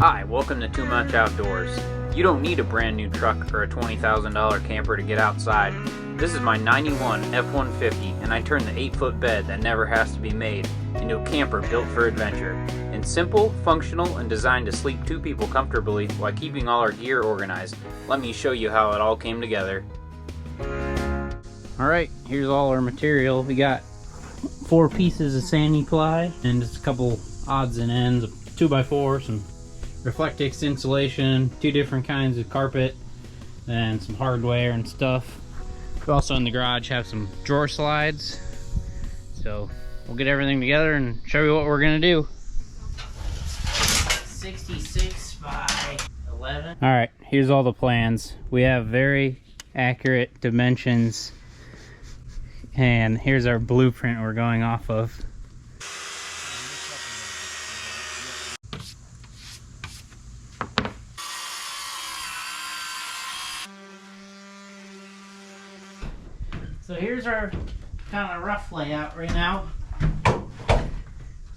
Hi, welcome to Too Much Outdoors. You don't need a brand new truck or a $20,000 camper to get outside. This is my 91 F-150 and I turned the 8-foot bed that never has to be made into a camper built for adventure. It's simple, functional, and designed to sleep 2 people comfortably while keeping all our gear organized. Let me show you how it all came together. Alright, here's all our material. We got 4 pieces of sandy ply and just a couple odds and ends of 2x4, some Reflectix insulation, 2 different kinds of carpet, and some hardware and stuff. We also in the garage have some drawer slides. So we'll get everything together and show you what we're gonna do. 66 by 11. All right, here's all the plans. We have very accurate dimensions, and here's our blueprint we're going off of. So here's our kind of rough layout right now.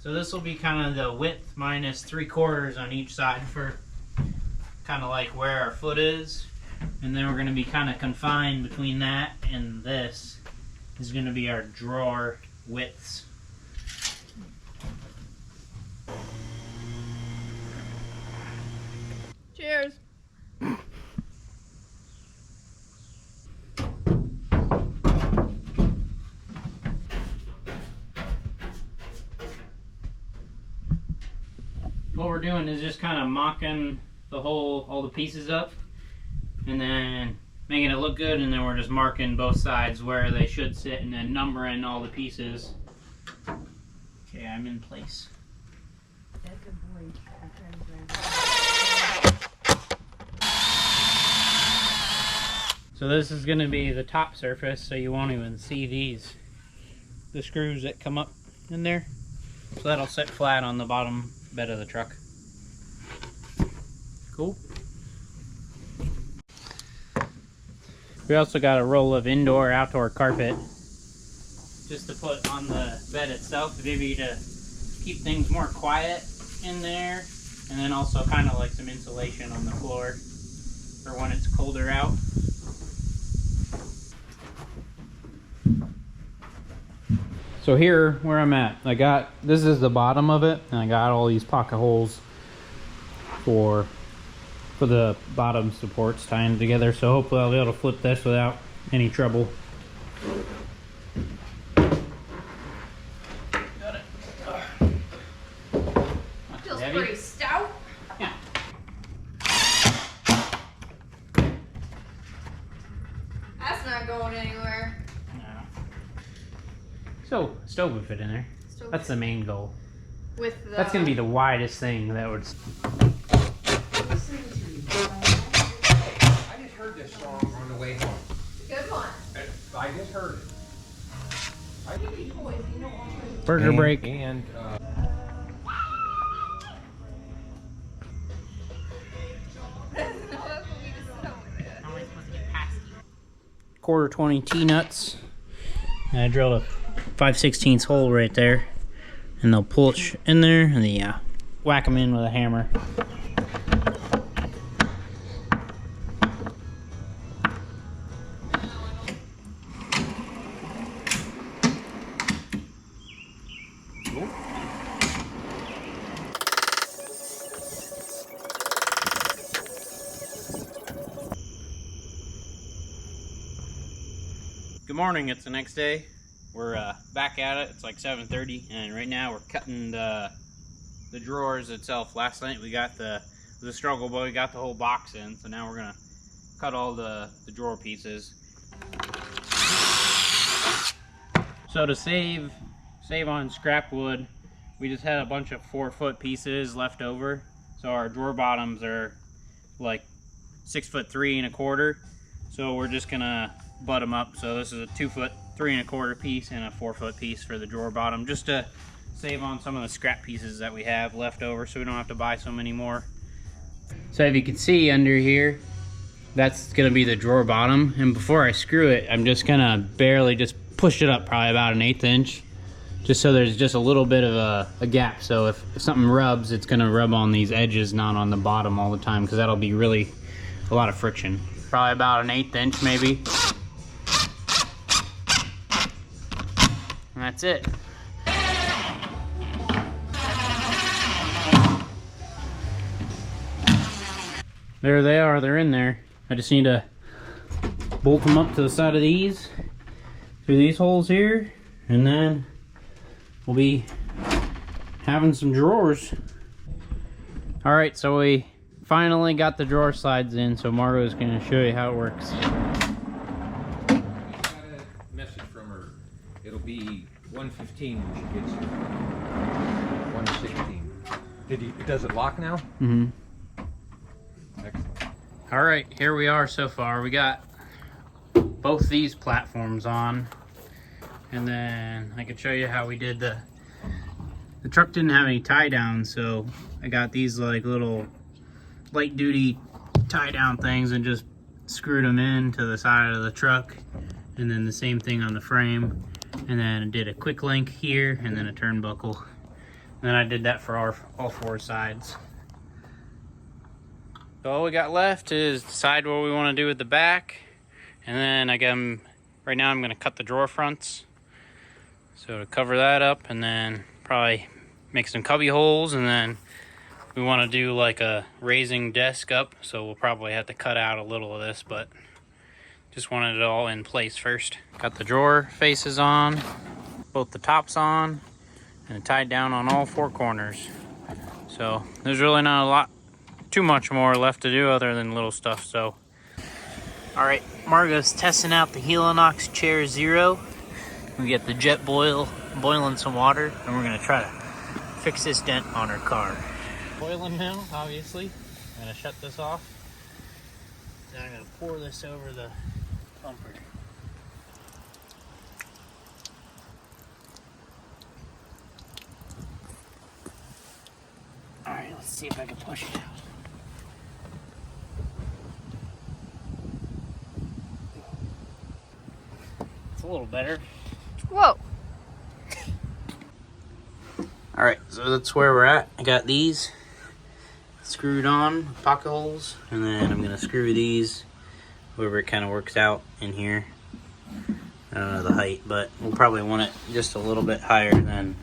So this will be kind of the width minus 3/4 on each side for kind of like where our foot is. And then we're going to be kind of confined between that and this is going to be our drawer widths. Cheers. What we're doing is just kind of mocking all the pieces up and then making it look good, and then we're just marking both sides where they should sit and then numbering all the pieces. Okay, I'm in place. So this is going to be the top surface, so you won't even see the screws that come up in there. So that'll sit flat on the bottom bed of the truck. Cool. We also got a roll of indoor-outdoor carpet just to put on the bed itself, maybe to keep things more quiet in there, and then also kind of like some insulation on the floor for when it's colder out. So here, where I'm at, this is the bottom of it, and I got all these pocket holes for the bottom supports tying together, so hopefully I'll be able to flip this without any trouble. Got it. Feels pretty stout. Yeah. That's not going anywhere. So, stove would fit in there. That's the main goal. With the... That's going to be the widest thing that would... I just heard this song on the way home. Good one. I just heard it. Burger break. And, Quarter 20 T-nuts. And I drilled a 5/16 hole right there, and they'll pull it in there, and then whack them in with a hammer. Good morning, it's the next day. We're back at it. It's like 7:30, and right now we're cutting the drawers itself. Last night we got the struggle, but we got the whole box in, so now we're gonna cut all the drawer pieces. So to save on scrap wood, we just had a bunch of 4-foot pieces left over. So our drawer bottoms are like 6'3 1/4. So we're just gonna butt them up. So this is a 2'3 1/4 piece and a 4-foot piece for the drawer bottom, just to save on some of the scrap pieces that we have left over, so we don't have to buy so many more. So if you can see under here, that's gonna be the drawer bottom, and before I screw it, I'm just gonna barely just push it up probably about 1/8 inch, just so there's just a little bit of a gap. So if something rubs, it's gonna rub on these edges, not on the bottom all the time, because that'll be really a lot of friction. Probably about an 1/8 inch maybe. And that's it. There they are, they're in there. I just need to bolt them up to the side of these, through these holes here, and then we'll be having some drawers. All right, so we finally got the drawer slides in, so Margot's gonna show you how it works. I got a message from her. It'll be 1:15 when she gets here. 1:16. Does it lock now? Mm-hmm. Excellent. All right, here we are so far. We got both these platforms on, and then I could show you how we did the truck didn't have any tie down, so I got these like little light duty tie down things and just screwed them in to the side of the truck, and then the same thing on the frame, and then I did a quick link here and then a turnbuckle, and then I did that for all 4 sides. So all we got left is decide what we want to do with the back, and then right now I'm going to cut the drawer fronts. So to cover that up, and then probably make some cubby holes, and then we want to do like a raising desk up, so we'll probably have to cut out a little of this, but just wanted it all in place first. Got the drawer faces on, both the tops on, and tied down on all 4 corners. So there's really not too much more left to do other than little stuff. So all right, Margot's testing out the Helinox Chair Zero. We get the jet boiling some water, and we're gonna try to fix this dent on her car. Boiling now, obviously. I'm gonna shut this off. Then I'm gonna pour this over the bumper. All right, let's see if I can push it out. It's a little better. Whoa. All right, so that's where we're at. I got these screwed on, pocket holes, and then I'm gonna screw these, whoever it kind of works out in here. I don't know the height, but we'll probably want it just a little bit higher than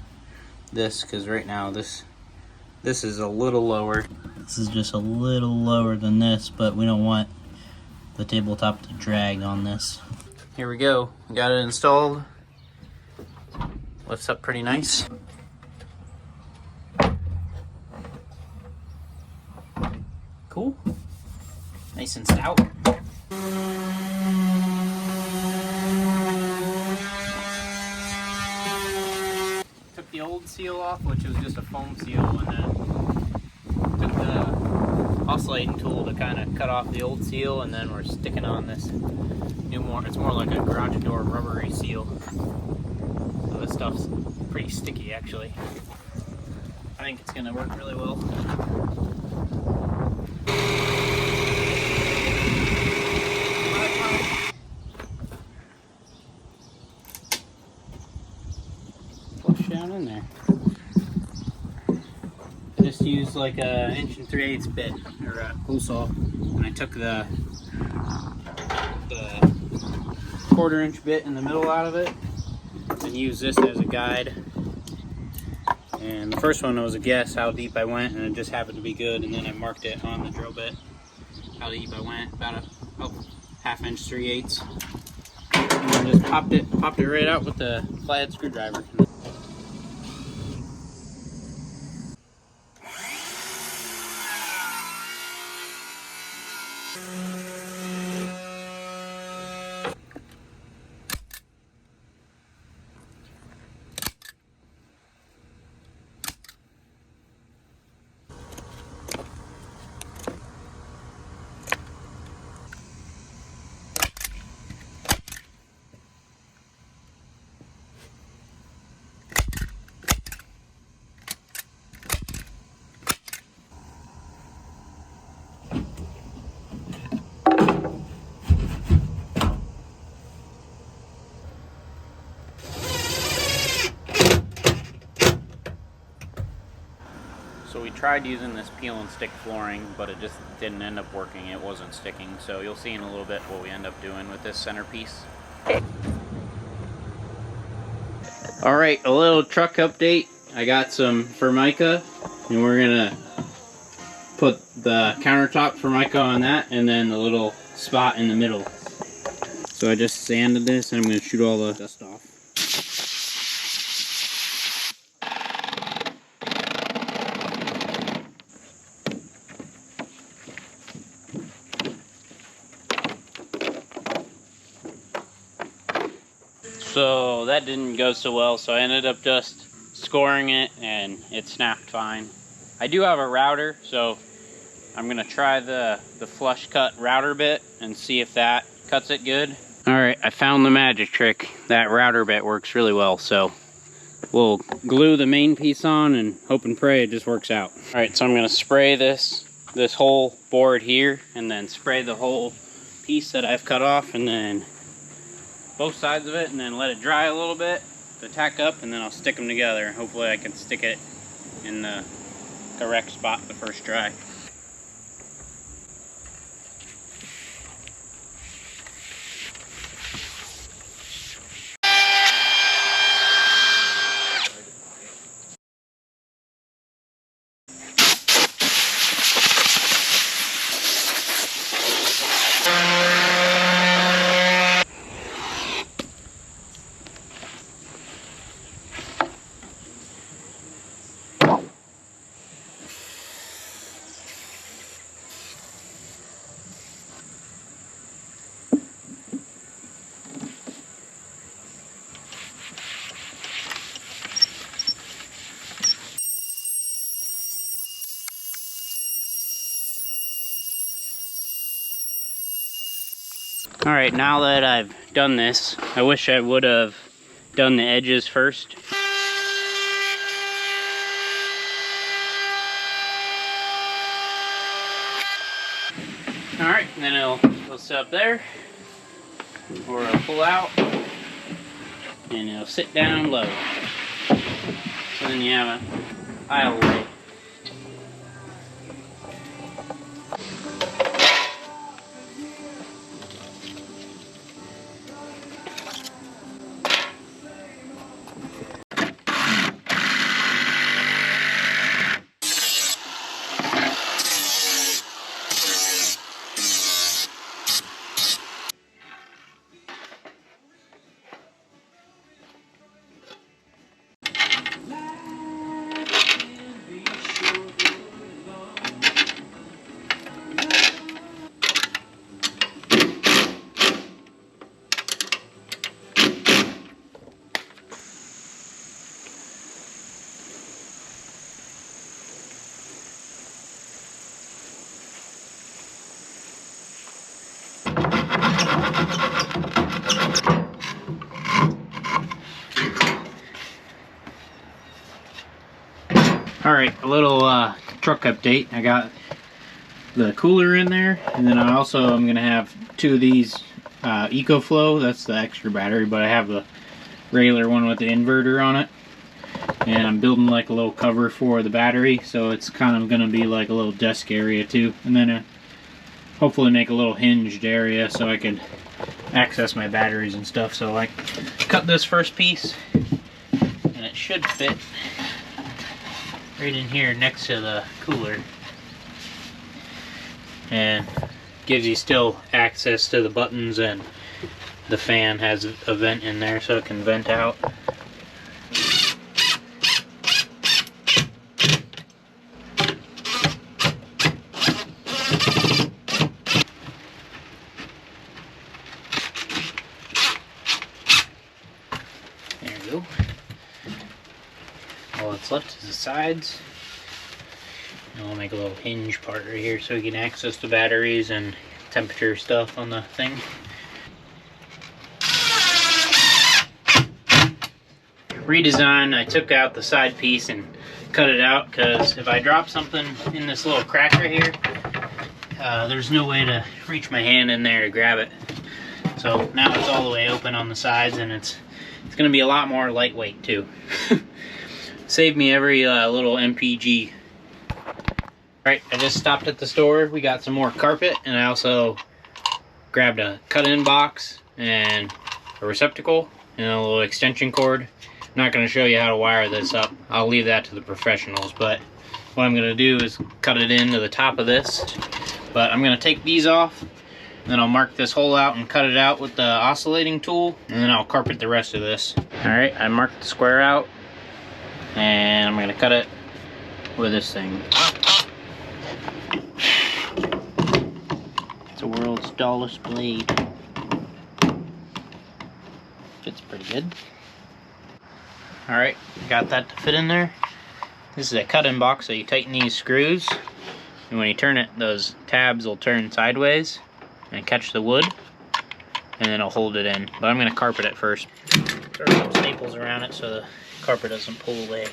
this, because right now this is a little lower. This is just a little lower than this, but we don't want the tabletop to drag on this. Here we go, got it installed. Lifts up pretty nice. Cool. Nice and stout. Took the old seal off, which was just a foam seal, and then took the oscillating tool to kind of cut off the old seal, and then we're sticking on this it's more like a garage door rubbery seal. So this stuff's pretty sticky actually. I think it's gonna work really well. Flush down in there. I just used like a 1 3/8 bit or a hole saw, and I took the 1/4 inch bit in the middle out of it and use this as a guide. And the first one was a guess how deep I went, and it just happened to be good, and then I marked it on the drill bit how deep I went, about a 1/2 inch 3/8, and then just popped it right out with the flathead screwdriver. tried using this peel and stick flooring, but it just didn't end up working. It wasn't sticking. So you'll see in a little bit what we end up doing with this centerpiece. All right, a little truck update. I got some Formica, and we're gonna put the countertop Formica on that, and then the little spot in the middle. So I just sanded this, and I'm gonna shoot all the dust off. So that didn't go so well, so I ended up just scoring it and it snapped fine. I do have a router, so I'm gonna try the flush cut router bit and see if that cuts it good. Alright, I found the magic trick. That router bit works really well, so we'll glue the main piece on and hope and pray it just works out. Alright, so I'm gonna spray this whole board here and then spray the whole piece that I've cut off, and then both sides of it, and then let it dry a little bit to tack up, and then I'll stick them together. Hopefully I can stick it in the correct spot the first dry. Alright, now that I've done this, I wish I would have done the edges first. Alright, and then it'll sit up there, or it'll pull out, and it'll sit down low. So then you have an aisleway. Alright, a little truck update. I got the cooler in there, and then I also am going to have two of these EcoFlow. That's the extra battery, but I have the regular one with the inverter on it. And I'm building like a little cover for the battery, so it's kind of going to be like a little desk area too. And then hopefully make a little hinged area so I can access my batteries and stuff. So I cut this first piece, and it should fit right in here next to the cooler, and gives you still access to the buttons, and the fan has a vent in there so it can vent out. There you go. All that's left is the sides. And I'll make a little hinge part right here so you can access the batteries and temperature stuff on the thing. Redesign, I took out the side piece and cut it out, because if I drop something in this little crack right here, there's no way to reach my hand in there to grab it. So now it's all the way open on the sides, and it's going to be a lot more lightweight too. Save me every little MPG Alright, I just stopped at the store. We got some more carpet, and I also grabbed a cut-in box and a receptacle and a little extension cord. I'm not going to show you how to wire this up. I'll leave that to the professionals, but what I'm going to do is cut it into the top of this. But I'm going to take these off, and then I'll mark this hole out and cut it out with the oscillating tool, and then I'll carpet the rest of this. Alright, I marked the square out, and I'm going to cut it with this thing. It's the world's dullest blade. Fits pretty good. Alright, got that to fit in there. This is a cut-in box, so you tighten these screws, and when you turn it, those tabs will turn sideways and catch the wood, and then it'll hold it in. But I'm going to carpet it first. Throw some staples around it so the carpet doesn't pull away.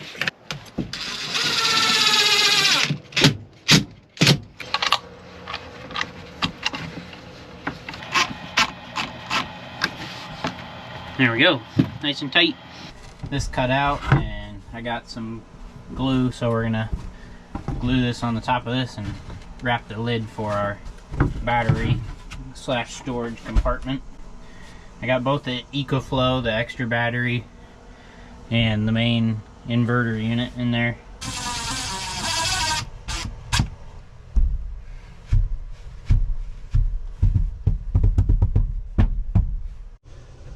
There we go, nice and tight. This cut out, and I got some glue, so we're gonna glue this on the top of this and wrap the lid for our battery / storage compartment. I got both the EcoFlow, the extra battery, and the main inverter unit in there.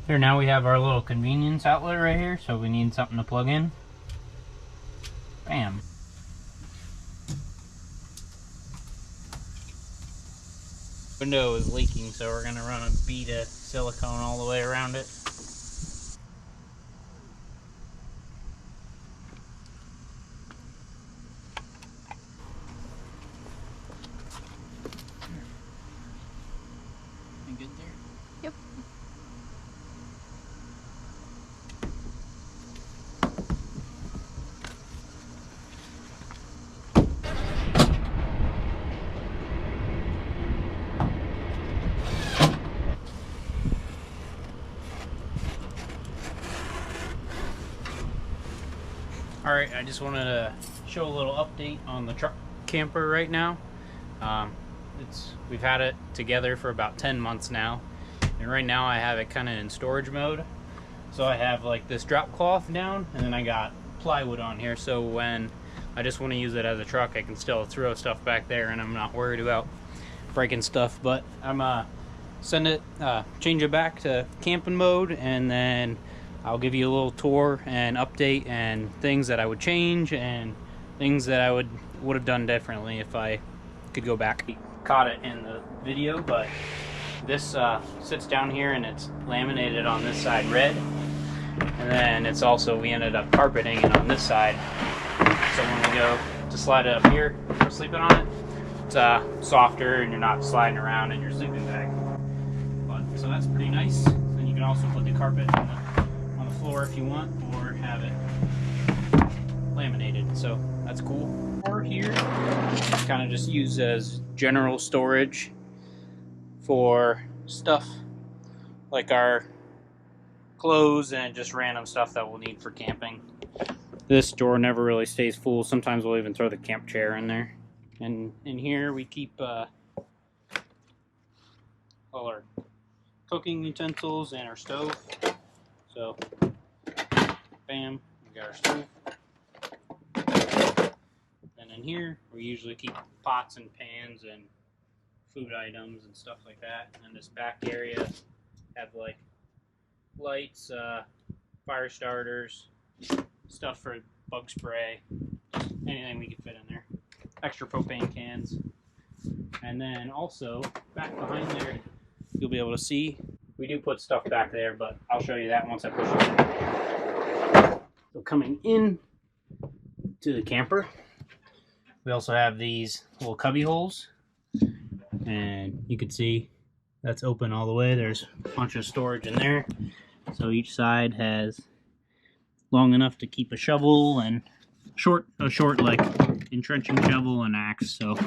Here, now we have our little convenience outlet right here, so we need something to plug in. Bam. Window is leaking, so we're gonna run a bead of silicone all the way around it. You good there? Yep. Alright, I just wanted to show a little update on the truck camper right now. We've had it together for about 10 months now, and right now I have it kind of in storage mode. So I have like this drop cloth down, and then I got plywood on here, so when I just want to use it as a truck, I can still throw stuff back there and I'm not worried about breaking stuff. But I'm change it back to camping mode, and then I'll give you a little tour and update and things that I would change and things that I would have done differently if I could go back. Caught it in the video, but this sits down here and it's laminated on this side red, and then it's also, we ended up carpeting it on this side, so when we go to slide it up here for sleeping on it, it's softer and you're not sliding around in your sleeping bag. So that's pretty nice. Then you can also put the carpet on the floor if you want, or have it laminated, so that's cool. Or here, kind of just used as general storage for stuff like our clothes and just random stuff that we'll need for camping. This door never really stays full. Sometimes we'll even throw the camp chair in there. And in here we keep all our cooking utensils and our stove. So, bam, we got our stove. And in here, we usually keep pots and pans and food items and stuff like that. And then this back area have like lights, fire starters, stuff for bug spray, anything we can fit in there. Extra propane cans. And then also, back behind there, you'll be able to see, we do put stuff back there, but I'll show you that once I push it. So coming in to the camper, we also have these little cubby holes, and you can see that's open all the way. There's a bunch of storage in there. So each side has long enough to keep a shovel and a short like entrenching shovel and axe. So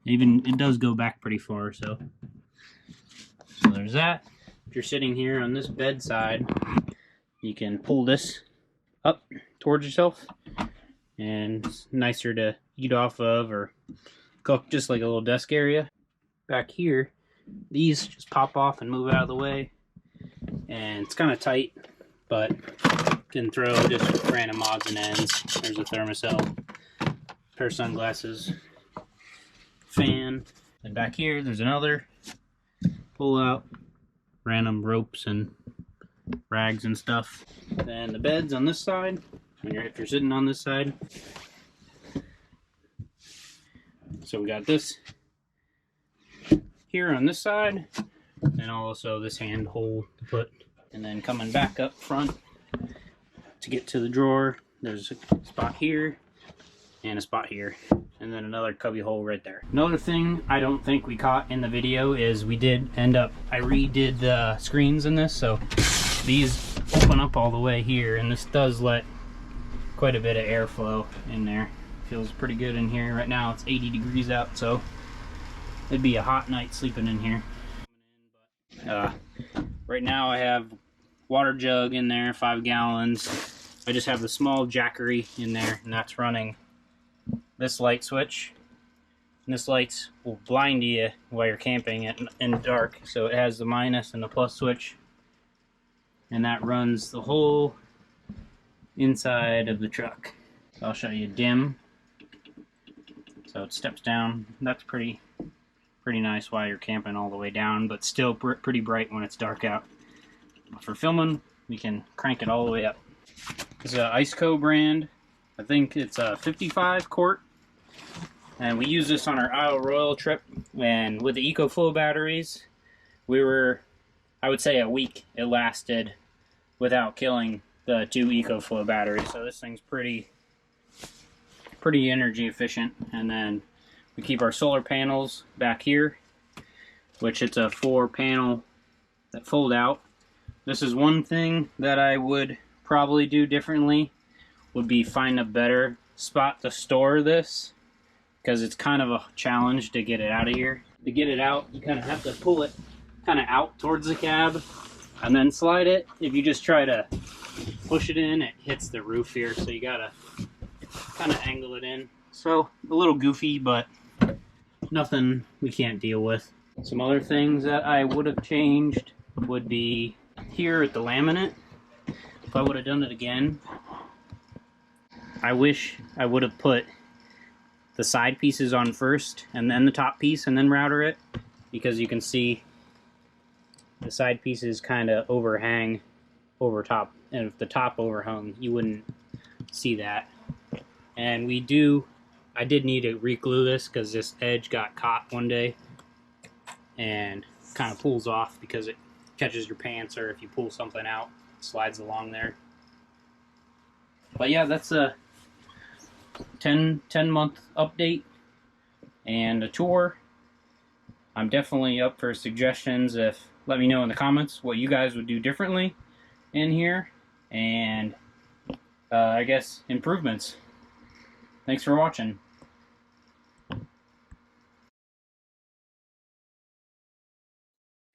even it does go back pretty far. So there's that. If you're sitting here on this bed side, you can pull this up towards yourself, and it's nicer to eat off of or cook, just like a little desk area. Back here, these just pop off and move out of the way. And it's kind of tight, but can throw just random odds and ends. There's a thermocell, pair of sunglasses, fan. And back here, there's another pull out, random ropes and rags and stuff. Then the bed's on this side, if you're sitting on this side. So we got this here on this side, and also this handhold to put. And then coming back up front to get to the drawer, there's a spot here and a spot here, and then another cubby hole right there. Another thing I don't think we caught in the video is we did end up, I redid the screens in this, so these open up all the way here, and this does let quite a bit of airflow in there. Feels pretty good in here. Right now it's 80 degrees out, so it'd be a hot night sleeping in here. Right now I have water jug in there, 5 gallons. I just have the small Jackery in there, and that's running this light switch. And this light will blind you while you're camping in the dark, so it has the minus and the plus switch, and that runs the whole inside of the truck. I'll show you dim. So it steps down. That's pretty nice while you're camping all the way down, but still pretty bright when it's dark out. But for filming, we can crank it all the way up. It's a Iceco brand. I think it's a 55 quart. And we used this on our Isle Royal trip. And with the EcoFlow batteries, we were, I would say, a week it lasted without killing the 2 EcoFlow batteries. So this thing's pretty energy efficient. And then we keep our solar panels back here, which it's a 4 panel that fold out. This is one thing that I would probably do differently, would be find a better spot to store this, because it's kind of a challenge to get it out of here. To get it out, you kind of have to pull it kind of out towards the cab and then slide it. If you just try to push it in, it hits the roof here, so you gotta kind of angle it in. So a little goofy, but nothing we can't deal with. Some other things that I would have changed would be here at the laminate. If I would have done it again, I wish I would have put the side pieces on first and then the top piece and then router it, because you can see the side pieces kind of overhang over top, and if the top overhung you wouldn't see that. And I did need to re-glue this because this edge got caught one day and kind of pulls off because it catches your pants, or if you pull something out, it slides along there. But yeah, that's a 10-month update and a tour. I'm definitely up for suggestions. Let me know in the comments what you guys would do differently in here, and I guess improvements. Thanks for watching.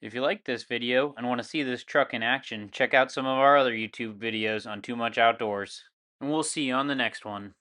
If you liked this video and want to see this truck in action, check out some of our other YouTube videos on Too Much Outdoors. And we'll see you on the next one.